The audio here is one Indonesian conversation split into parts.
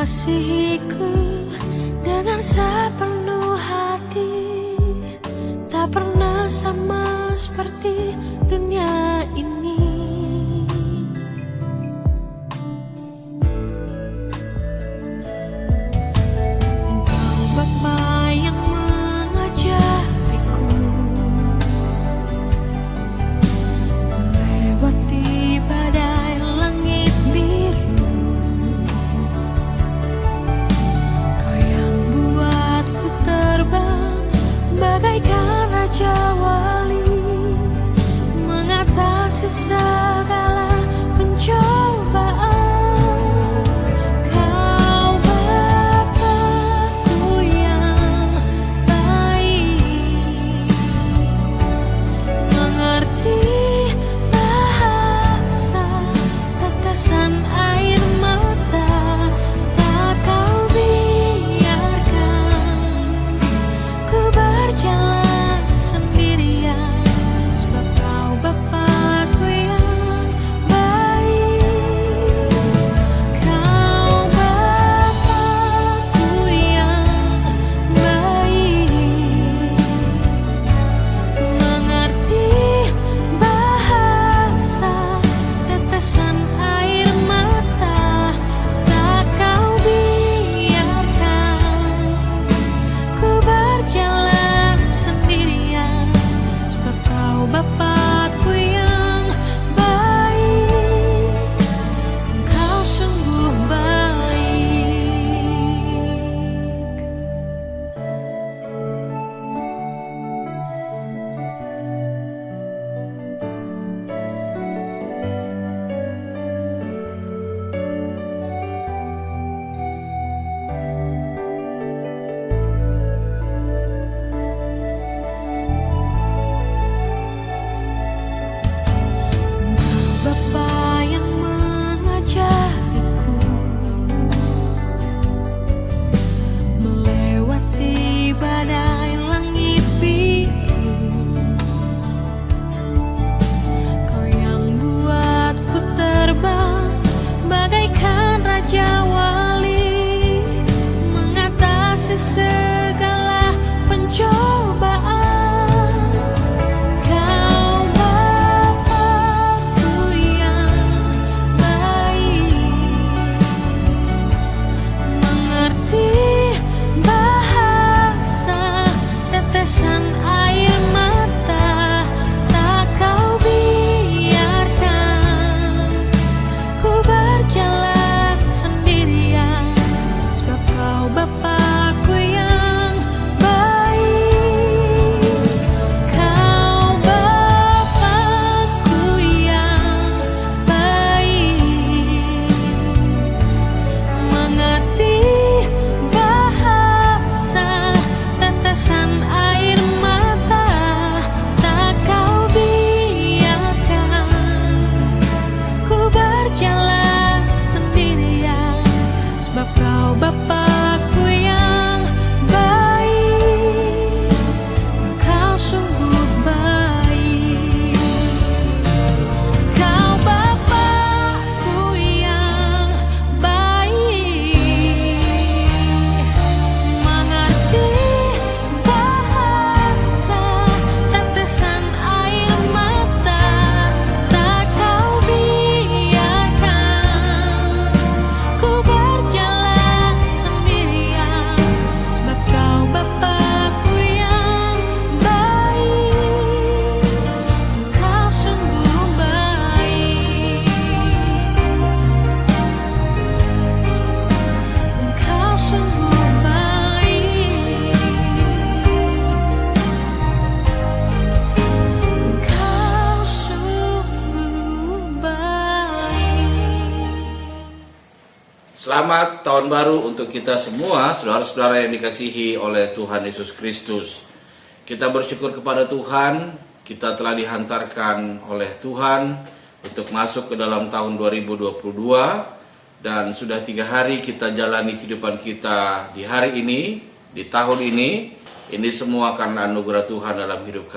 mengasihiku dengan sepenuh hati, tak pernah sama seperti dunia ini. Engkau Bapa yang mengajariku melewati badai langit biru. Kau yang buatku terbang bagaikan raja wali, mengatasi segala pencobaan. Kau Bapa-Ku yang baik, mengerti bahasa tetesan air mata, tak Kau biarkan ku berjalan sendirian, sebab Kau Bapa-Ku yang baik. Kau Bapa-Ku yang baik, mengerti bahasa tetesan air mata, tak Kau biarkan ku berjalan sendirian, sebab Kau Bapa-Ku yang baik. Engkau sungguh baik. Bapa yang mengajariku melewati badai langit biru. Kau yang buatku terbang bagaikan raja wali, mengatasi segala pencobaan. Kau Bapa-Ku yang baik, mengerti bahasa tetesan air mata, tak Kau biarkan ku berjalan sendirian, sebab Kau Bapa-Ku yang baik. Kau Bapa-Ku yang baik, mengerti bahasa tetesan air mata, tak Kau biarkan ku berjalan sendirian, sebab Kau Bapa-Ku yang baik. Engkau sungguh baik. Kau Bapa-Ku yang baik, mengerti bahasa tetesan air mata, tak Kau biarkan ku berjalan sendirian, sebab Kau Bapa-Ku yang baik. Engkau sungguh baik. Engkau sungguh baik. Engkau sungguh baik. Selamat tahun baru untuk kita semua, saudara-saudara yang dikasihi oleh Tuhan Yesus Kristus. Kita bersyukur kepada Tuhan, kita telah dihantarkan oleh Tuhan untuk masuk ke dalam tahun 2022, dan sudah 3 hari kita jalani kehidupan kita di hari ini, di tahun ini. Ini semua karena anugerah Tuhan dalam hidup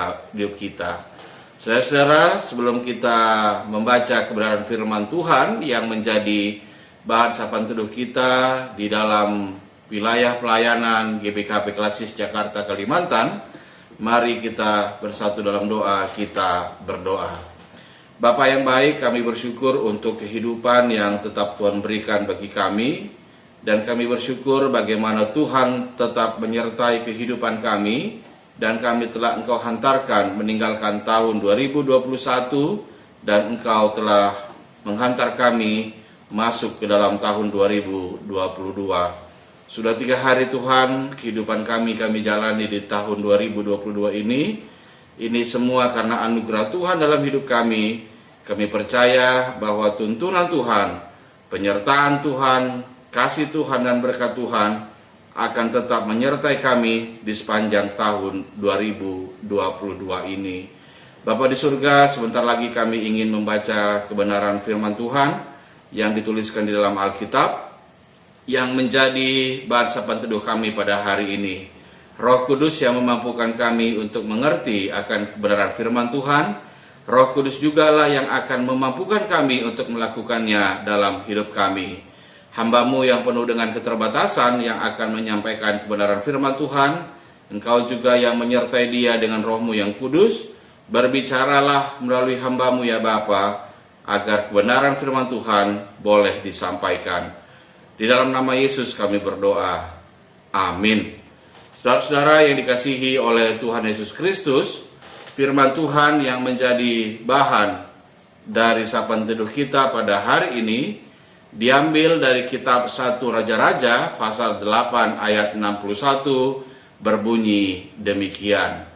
kita. Saudara-saudara, sebelum kita membaca kebenaran firman Tuhan yang menjadi bahan sapaan teduh kita di dalam wilayah pelayanan GBKP Klasis Jakarta Kalimantan. Mari kita bersatu dalam doa, kita berdoa. Bapa yang baik, kami bersyukur untuk kehidupan yang tetap Tuhan berikan bagi kami, dan kami bersyukur bagaimana Tuhan tetap menyertai kehidupan kami, dan kami telah Engkau hantarkan meninggalkan tahun 2021, dan Engkau telah menghantar kami masuk ke dalam tahun 2022. Sudah 3 hari Tuhan, kehidupan kami jalani di tahun 2022 ini. Ini semua karena anugerah Tuhan dalam hidup kami. Kami percaya bahwa tuntunan Tuhan, penyertaan Tuhan, kasih Tuhan dan berkat Tuhan akan tetap menyertai kami di sepanjang tahun 2022 ini. Bapa di surga, sebentar lagi kami ingin membaca kebenaran firman Tuhan yang dituliskan di dalam Alkitab, yang menjadi bahan sapaan teduh kami pada hari ini. Roh Kudus yang memampukan kami untuk mengerti akan kebenaran firman Tuhan. Roh Kudus jugalah yang akan memampukan kami untuk melakukannya dalam hidup kami. Hamba-Mu yang penuh dengan keterbatasan yang akan menyampaikan kebenaran firman Tuhan, Engkau juga yang menyertai dia dengan Roh-Mu yang kudus. Berbicaralah melalui hamba-Mu ya Bapa, agar kebenaran firman Tuhan boleh disampaikan. Di dalam nama Yesus kami berdoa. Amin. Saudara-saudara yang dikasihi oleh Tuhan Yesus Kristus, firman Tuhan yang menjadi bahan dari sapaan teduh kita pada hari ini diambil dari kitab 1 Raja-Raja pasal 8 ayat 61, berbunyi demikian.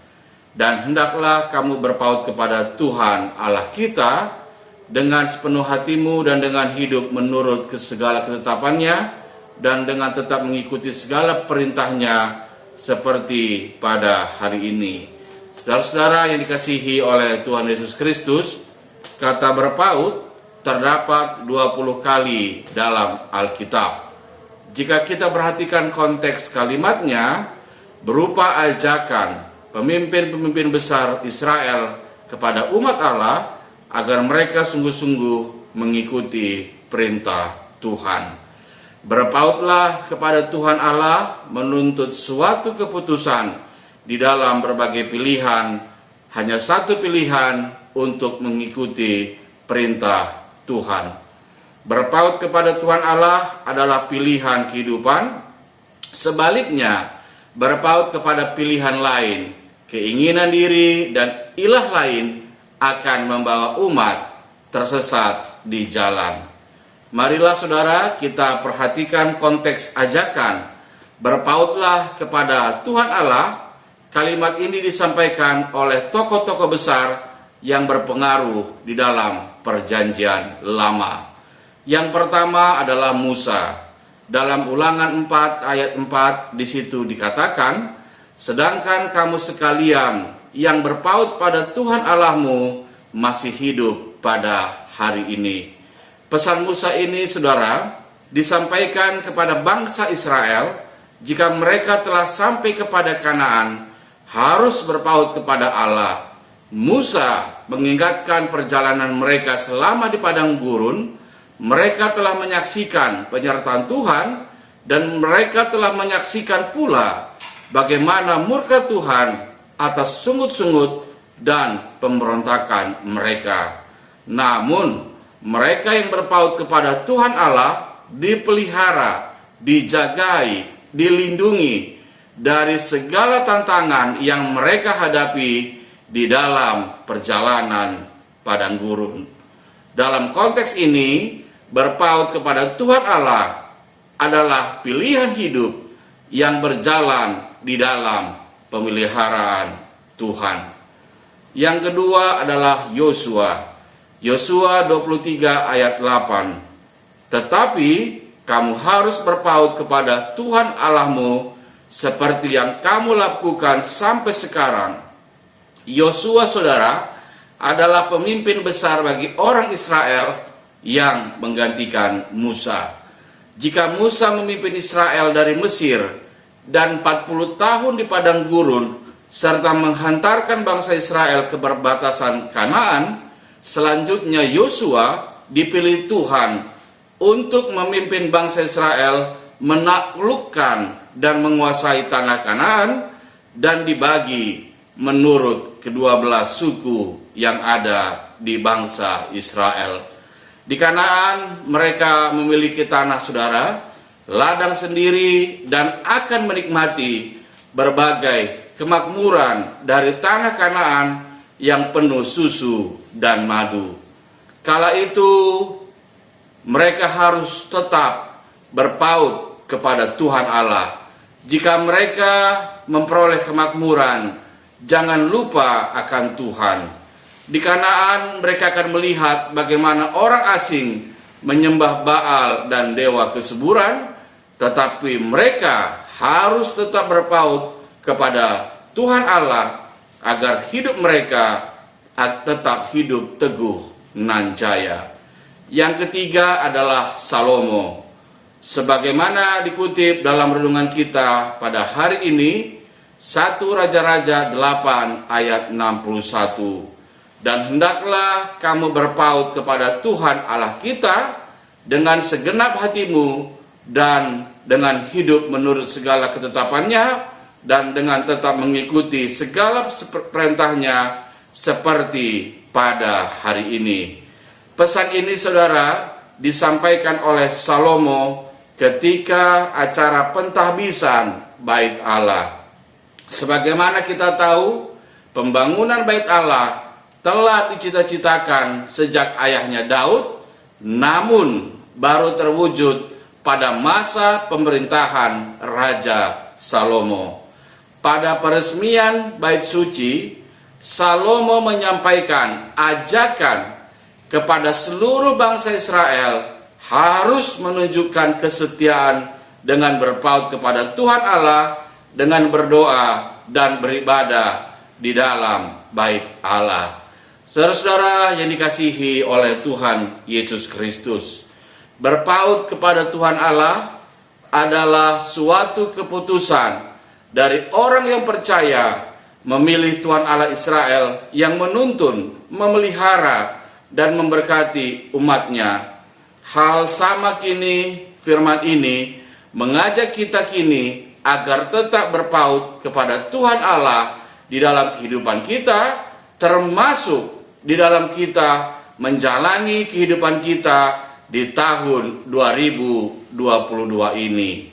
Dan hendaklah kamu berpaut kepada Tuhan Allah kita dengan sepenuh hatimu dan dengan hidup menurut segala ketetapannya, dan dengan tetap mengikuti segala perintahnya seperti pada hari ini. Saudara-saudara yang dikasihi oleh Tuhan Yesus Kristus, kata berpaut terdapat 20 kali dalam Alkitab. Jika kita perhatikan konteks kalimatnya, berupa ajakan pemimpin-pemimpin besar Israel kepada umat Allah agar mereka sungguh-sungguh mengikuti perintah Tuhan. Berpautlah kepada Tuhan Allah menuntut suatu keputusan di dalam berbagai pilihan, hanya satu pilihan untuk mengikuti perintah Tuhan. Berpaut kepada Tuhan Allah adalah pilihan kehidupan. Sebaliknya, berpaut kepada pilihan lain, keinginan diri dan ilah lain akan membawa umat tersesat di jalan. Marilah saudara kita perhatikan konteks ajakan berpautlah kepada Tuhan Allah. Kalimat ini disampaikan oleh tokoh-tokoh besar yang berpengaruh di dalam perjanjian lama. Yang pertama adalah Musa. Dalam Ulangan 4 ayat 4 di situ dikatakan, sedangkan kamu sekalian yang berpaut pada Tuhan Allahmu masih hidup pada hari ini. Pesan Musa ini, saudara, disampaikan kepada bangsa Israel jika mereka telah sampai kepada Kanaan, harus berpaut kepada Allah. Musa mengingatkan perjalanan mereka selama di padang gurun. Mereka telah menyaksikan penyertaan Tuhan, dan mereka telah menyaksikan pula bagaimana murka Tuhan atas sungut-sungut dan pemberontakan mereka. Namun mereka yang berpaut kepada Tuhan Allah dipelihara, dijagai, dilindungi dari segala tantangan yang mereka hadapi di dalam perjalanan padang gurun. Dalam konteks ini, berpaut kepada Tuhan Allah adalah pilihan hidup yang berjalan di dalam pemeliharaan Tuhan. Yang kedua adalah Yosua. Yosua 23 ayat 8. Tetapi kamu harus berpaut kepada Tuhan Allahmu seperti yang kamu lakukan sampai sekarang. Yosua, saudara, adalah pemimpin besar bagi orang Israel yang menggantikan Musa. Jika Musa memimpin Israel dari Mesir dan 40 tahun di padang gurun serta menghantarkan bangsa Israel ke perbatasan Kanaan, selanjutnya Yosua dipilih Tuhan untuk memimpin bangsa Israel menaklukkan dan menguasai tanah Kanaan dan dibagi menurut kedua belas suku yang ada di bangsa Israel. Di Kanaan mereka memiliki tanah, saudara, ladang sendiri, dan akan menikmati berbagai kemakmuran dari tanah Kanaan yang penuh susu dan madu. Kala itu mereka harus tetap berpaut kepada Tuhan Allah. Jika mereka memperoleh kemakmuran, jangan lupa akan Tuhan. Di Kanaan mereka akan melihat bagaimana orang asing menyembah Baal dan dewa kesuburan, tetapi mereka harus tetap berpaut kepada Tuhan Allah agar hidup mereka tetap hidup teguh nan jaya. Yang ketiga adalah Salomo. Sebagaimana dikutip dalam renungan kita pada hari ini, 1 Raja-Raja 8 ayat 61. Dan hendaklah kamu berpaut kepada Tuhan Allah kita dengan segenap hatimu dan dengan hidup menurut segala ketetapannya dan dengan tetap mengikuti segala perintahnya seperti pada hari ini. Pesan ini, saudara, disampaikan oleh Salomo ketika acara pentahbisan Bait Allah. Sebagaimana kita tahu, pembangunan Bait Allah telah dicita-citakan sejak ayahnya Daud, namun baru terwujud pada masa pemerintahan Raja Salomo. Pada peresmian Bait Suci, Salomo menyampaikan ajakan kepada seluruh bangsa Israel harus menunjukkan kesetiaan dengan berpaut kepada Tuhan Allah, dengan berdoa dan beribadah di dalam Bait Allah. Saudara-saudara yang dikasihi oleh Tuhan Yesus Kristus, berpaut kepada Tuhan Allah adalah suatu keputusan dari orang yang percaya memilih Tuhan Allah Israel yang menuntun, memelihara, dan memberkati umatnya. Hal sama kini firman ini mengajak kita kini agar tetap berpaut kepada Tuhan Allah di dalam kehidupan kita, termasuk di dalam kita menjalani kehidupan kita di tahun 2022 ini.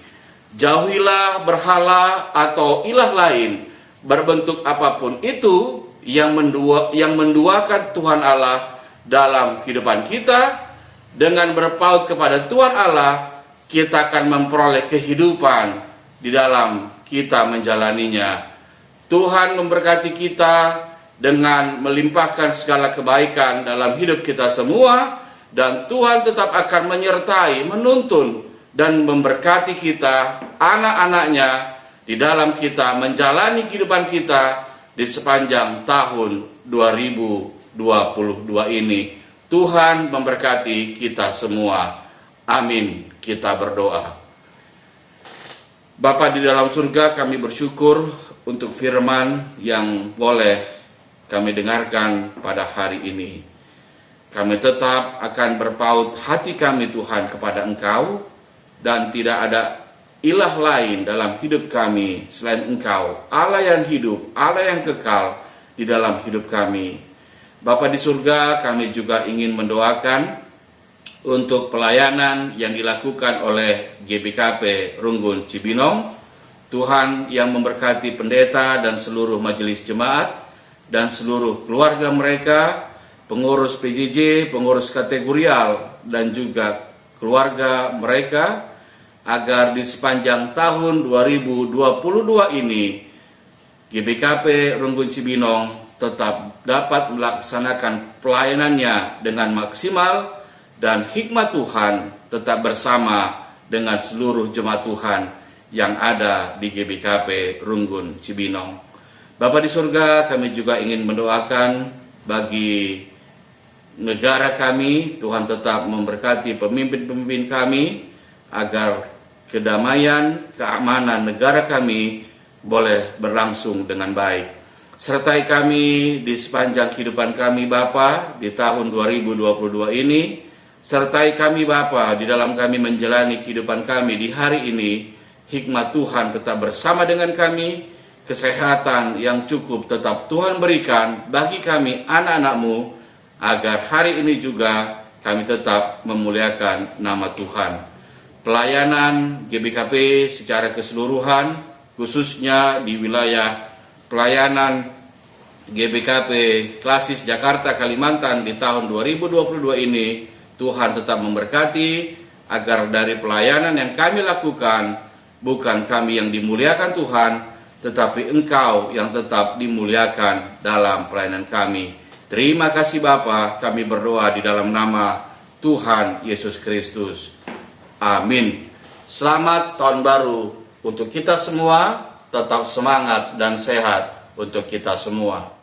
Jauhilah berhala atau ilah lain berbentuk apapun itu yang menduakan Tuhan Allah dalam kehidupan kita. Dengan berpaut kepada Tuhan Allah, kita akan memperoleh kehidupan di dalam kita menjalaninya. Tuhan memberkati kita dengan melimpahkan segala kebaikan dalam hidup kita semua, dan Tuhan tetap akan menyertai, menuntun, dan memberkati kita, anak-anaknya, di dalam kita menjalani kehidupan kita di sepanjang tahun 2022 ini. Tuhan memberkati kita semua. Amin. Kita berdoa. Bapa di dalam surga, kami bersyukur untuk firman yang boleh kami dengarkan pada hari ini. Kami tetap akan berpaut hati kami, Tuhan, kepada Engkau, dan tidak ada ilah lain dalam hidup kami selain Engkau, Allah yang hidup, Allah yang kekal di dalam hidup kami. Bapa di surga, kami juga ingin mendoakan untuk pelayanan yang dilakukan oleh GBKP Runggun Cibinong. Tuhan yang memberkati pendeta dan seluruh majelis jemaat dan seluruh keluarga mereka, pengurus PJJ, pengurus kategorial, dan juga keluarga mereka, agar di sepanjang tahun 2022 ini GBKP Runggun Cibinong tetap dapat melaksanakan pelayanannya dengan maksimal, dan hikmat Tuhan tetap bersama dengan seluruh jemaat Tuhan yang ada di GBKP Runggun Cibinong. Bapa di surga, kami juga ingin mendoakan bagi negara kami. Tuhan tetap memberkati pemimpin-pemimpin kami agar kedamaian, keamanan negara kami boleh berlangsung dengan baik. Sertai kami di sepanjang kehidupan kami, Bapa, di tahun 2022 ini, Sertai kami Bapa di dalam kami menjalani kehidupan kami di hari ini. Hikmat Tuhan tetap bersama dengan kami. Kesehatan yang cukup tetap Tuhan berikan bagi kami anak-anak-Mu, agar hari ini juga kami tetap memuliakan nama Tuhan. Pelayanan GBKP secara keseluruhan, khususnya di wilayah pelayanan GBKP Klasis Jakarta Kalimantan di tahun 2022 ini, Tuhan tetap memberkati agar dari pelayanan yang kami lakukan, bukan kami yang dimuliakan Tuhan, tetapi Engkau yang tetap dimuliakan dalam pelayanan kami. Terima kasih Bapa, kami berdoa di dalam nama Tuhan Yesus Kristus. Amin. Selamat tahun baru untuk kita semua, tetap semangat dan sehat untuk kita semua.